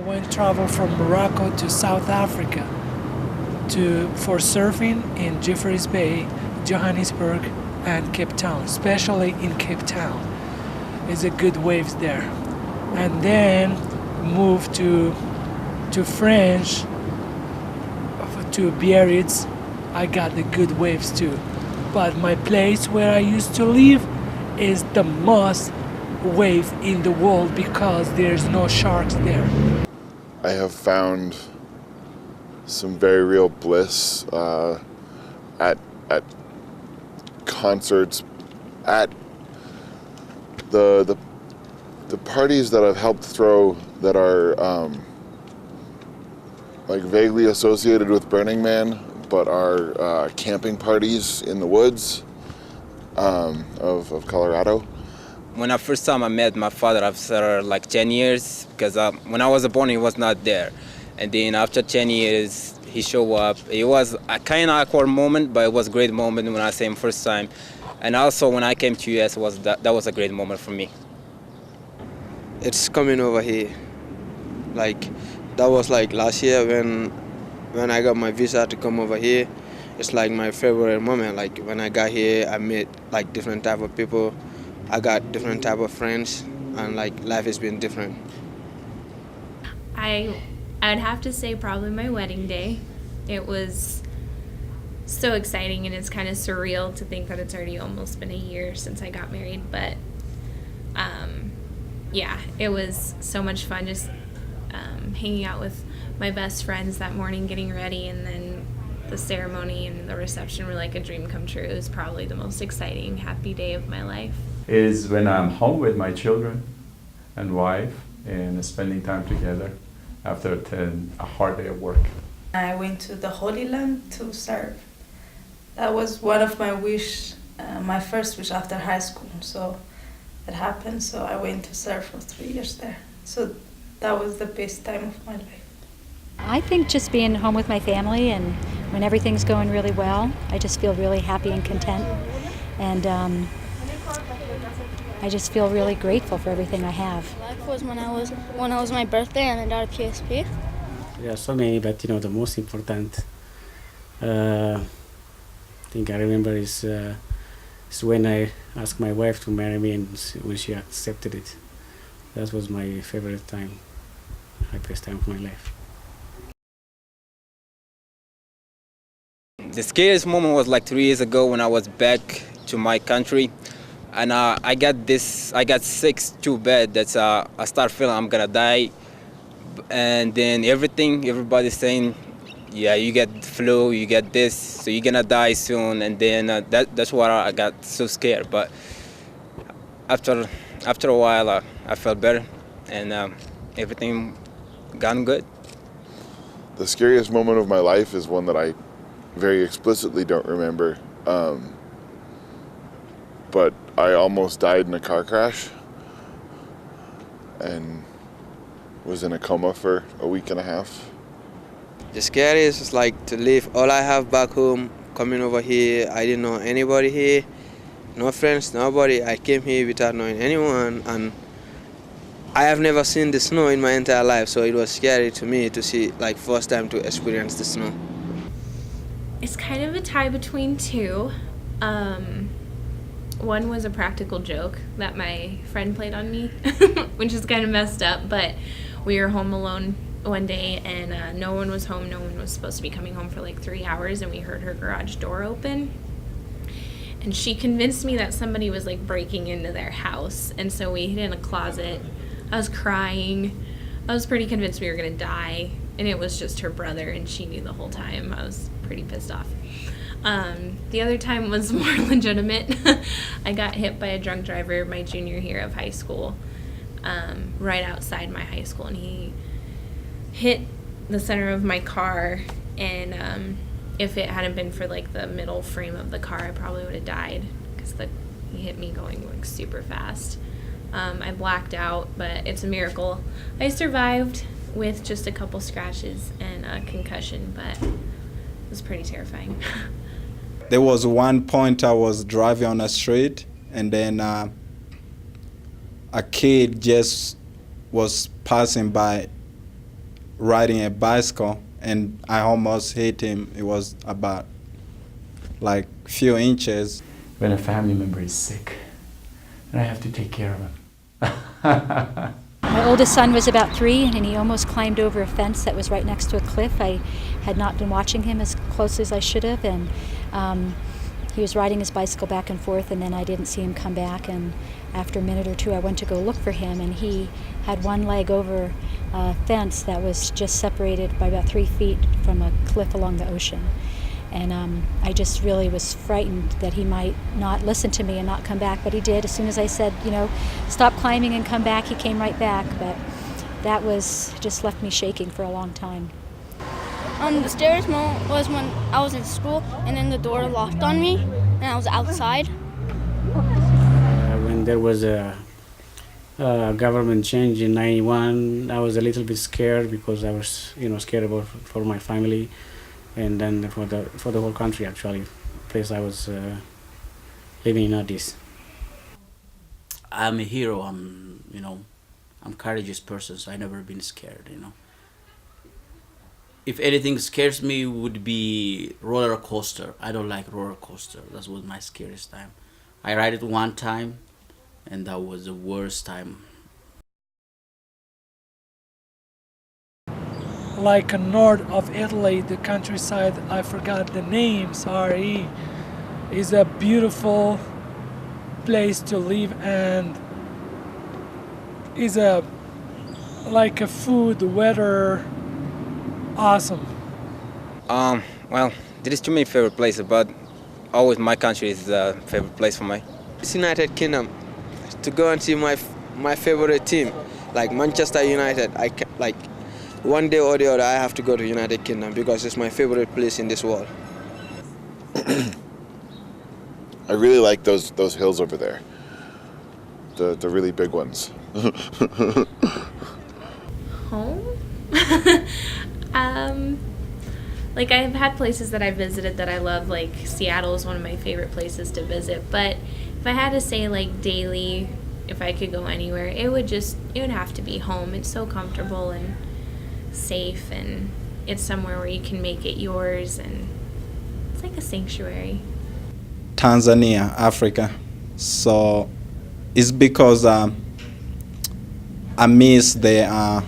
went travel from Morocco to South Africa for surfing in Jeffreys Bay, Johannesburg, and Cape Town, especially in Cape Town. It's a good waves there. And then moved to France, to Biarritz. I got the good waves too. But my place where I used to live is the most wave in the world because there's no sharks there. I have found some very real bliss at concerts, at the parties that I've helped throw that are like vaguely associated with Burning Man, but are camping parties in the woods of Colorado. When I first time I met my father after like 10 years, because when I was born he was not there. And then after 10 years he showed up. It was a kind of awkward moment, but it was a great moment when I saw him first time. And also when I came to US, that was a great moment for me. It's coming over here. Like that was like last year when I got my visa to come over here. It's like my favorite moment. Like when I got here, I met like different type of people. I got different type of friends, and like life has been different. I would have to say probably my wedding day. It was so exciting, and it's kind of surreal to think that it's already almost been a year since I got married. But yeah, it was so much fun just hanging out with my best friends that morning, getting ready, and then the ceremony and the reception were like a dream come true. It was probably the most exciting, happy day of my life. Is when I'm home with my children and wife and spending time together after a hard day of work. I went to the Holy Land to serve. That was one of my wish, my first wish after high school. So it happened. So I went to serve for 3 years there. So that was the best time of my life. I think just being home with my family and when everything's going really well, I just feel really happy and content. And I just feel really grateful for everything I have. Life was when I was my birthday and I got a PSP. There are so many, but the most important thing I remember is when I asked my wife to marry me and when she accepted it. That was my favorite time, happiest time of my life. The scariest moment was like 3 years ago when I was back to my country. And I got sick too bad that I start feeling I'm gonna die. And then everybody's saying, yeah, you get flu, you get this, so you're gonna die soon. And then that's why I got so scared. But after a while, I felt better, and everything gone good. The scariest moment of my life is one that I very explicitly don't remember. But I almost died in a car crash and was in a coma for a week and a half. The scariest is like to leave all I have back home, coming over here. I didn't know anybody here, no friends, nobody. I came here without knowing anyone, and I have never seen the snow in my entire life, so it was scary to me to see, like, first time to experience the snow. It's kind of a tie between two. One was a practical joke that my friend played on me, which is kind of messed up, but we were home alone one day and no one was home. No one was supposed to be coming home for like 3 hours, and we heard her garage door open. And she convinced me that somebody was like breaking into their house, and so we hid in a closet. I was crying. I was pretty convinced we were gonna die, and it was just her brother, and she knew the whole time. I was pretty pissed off. The other time was more legitimate. I got hit by a drunk driver my junior year of high school, right outside my high school, and he hit the center of my car, and if it hadn't been for like the middle frame of the car, I probably would have died because he hit me going like super fast. I blacked out, but it's a miracle. I survived with just a couple scratches and a concussion, but it was pretty terrifying. There was one point I was driving on a street, and then a kid just was passing by riding a bicycle and I almost hit him. It was about like few inches. When a family member is sick, and I have to take care of him. My oldest son was about 3, and he almost climbed over a fence that was right next to a cliff. I had not been watching him as closely as I should have, and he was riding his bicycle back and forth, and then I didn't see him come back. And after a minute or two, I went to go look for him, and he had one leg over a fence that was just separated by about 3 feet from a cliff along the ocean. And I just really was frightened that he might not listen to me and not come back, but he did. As soon as I said, stop climbing and come back, he came right back. But that was just left me shaking for a long time. The scariest moment was when I was in school and then the door locked on me and I was outside. When there was a government change in '91, I was a little bit scared because I was, scared about for my family, and then for the whole country actually, place I was living in Addis. I'm a hero. I'm courageous person, so I never been scared. If anything scares me, would be roller coaster. I don't like roller coaster. That was my scariest time. I ride it one time, and that was the worst time. Like north of Italy, the countryside, I forgot the name, sorry, is a beautiful place to live, and is like a food, weather, awesome. Well, there is too many favorite places, but always my country is the favorite place for me. It's United Kingdom. To go and see my favorite team, like Manchester United. One day or the other, I have to go to United Kingdom because it's my favorite place in this world. I really like those hills over there. The really big ones. Home? I've had places that I visited that I love, like Seattle is one of my favorite places to visit, but if I had to say daily, if I could go anywhere, it would have to be home. It's so comfortable and safe, and it's somewhere where you can make it yours, and it's like a sanctuary. Tanzania, Africa. So it's because I miss the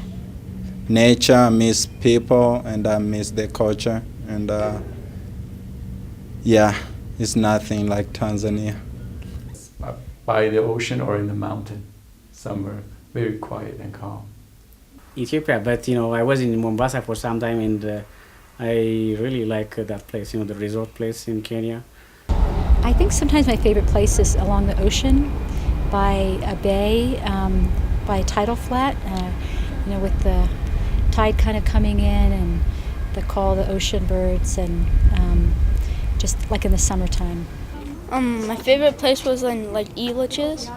nature, I miss people, and I miss the culture, and it's nothing like Tanzania. By the ocean or in the mountain, somewhere very quiet and calm. Ethiopia, but I was in Mombasa for some time, and I really like that place, the resort place in Kenya. I think sometimes my favorite place is along the ocean, by a bay, by a tidal flat, with the tide kind of coming in and the call of the ocean birds, and just like in the summertime. My favorite place was in Elitches.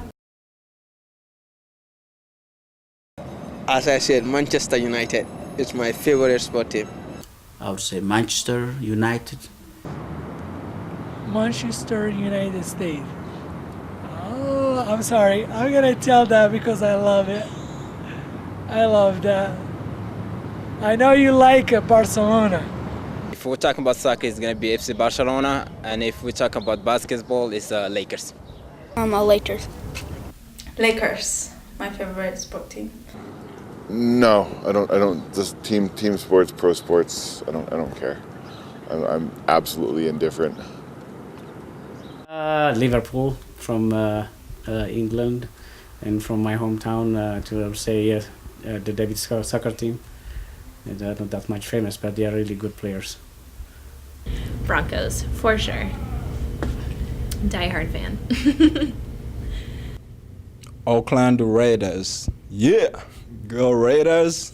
As I said, Manchester United. It's my favorite sport team. I would say Manchester United. Manchester United States. Oh, I'm sorry. I'm gonna tell that because I love it. I love that. I know you like Barcelona. If we're talking about soccer, it's gonna be FC Barcelona, and if we talk about basketball, it's Lakers. Lakers. Lakers, my favorite sport team. No, I don't. Just team sports, pro sports. I don't care. I'm absolutely indifferent. Liverpool from England, and from my hometown to say the David soccer team. They're not that much famous, but they are really good players. Broncos, for sure. Die-hard fan. Oakland Raiders. Yeah, go Raiders.